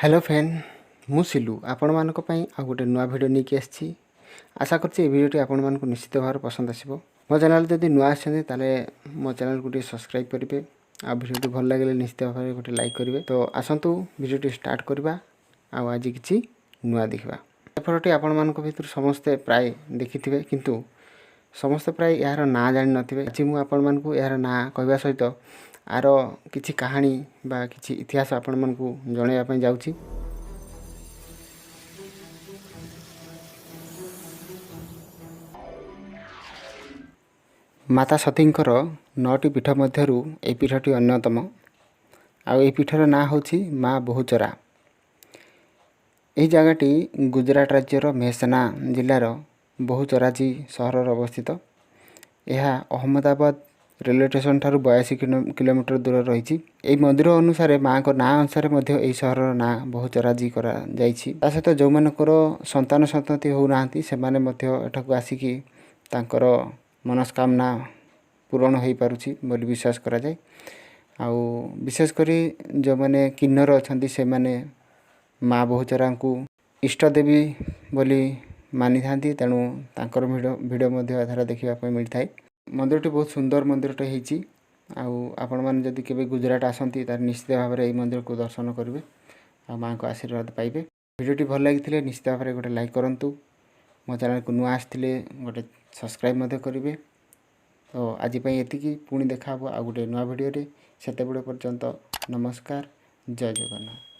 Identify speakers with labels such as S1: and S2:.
S1: Hello friend मु सिलु आपण मानक पई आ गोटे नुआ वीडियो नेकी आछि। आशा करछि ए वीडियोटी आपण मानक निश्चित भाव पसंद आसीबो। मो चैनल जदि नुआ आछन ताले मो चैनल को सब्सक्राइब करिवे। आ वीडियोटी भल लागले निश्चित भाव गोटे लाइक करिवे। तो आसंतु वीडियोटी स्टार्ट करबा। आ आज किछि नुआ देखबा। एफरटी आपण मानक भितर समस्त प्राय देखिथिबे किंतु समस्त प्राय यार ना जानि नथिबे। आज मु आपण मानक यार ना कहबा सहित आर किछि कहानी बा किछि इतिहास आपण मानक जणैया पई जाउछि। माता सतींकर 9टी पीठ मध्यरु ए पीठटी अन्यतम। आ ए पीठर ना होछि माँ बहुचरा। एही जगहटी गुजरात राज्यर मेहसाना जिल्लार बहुचराजी सहर अवस्थित। यह अहमदाबाद रेलवे स्टेशन ठारू 82 किलोमीटर दूर रही। एही मंदिर अनुसार माँ को ना अनुसार मध्य एही सहर ना बहुचराजी करा जाइछि। ता सहित जो मानकर संतान संतति हो नाहंती से माने मध्य एठाकू आसिकी तांकर मनस्कामना पूरण हो पारुछि बोली विश्वास करा जाय। आउ विशेष करी जो माने किन्नर अछंती से माने माँ बहुचरा को इष्ट देवी बोली मानि थांती। तेणु तांकर भिडियो मध्ये आधार देखिबा पय मिलथाय। मंदिरटी बहुत सुंदर मंदिरटे हेछि। आउ आपण माने जदि केबे गुजरात आसंती तार निश्चित भाव रे ए मंदिर को दर्शन करिवे आ माँ को आशीर्वाद पाइबे। वीडियोटी भल लागिथिले निश्चित भाव रे गोटे लाइक करंतु। मो चैनल को नुआ आस्थिले गोटे सब्सक्राइब मध्ये करिवे। तो आज पई एतिकी पुणी देखा आ गोटे नुआ वीडियो रे। सेते बडे पर्यंत नमस्कार। जय जगन्नाथ।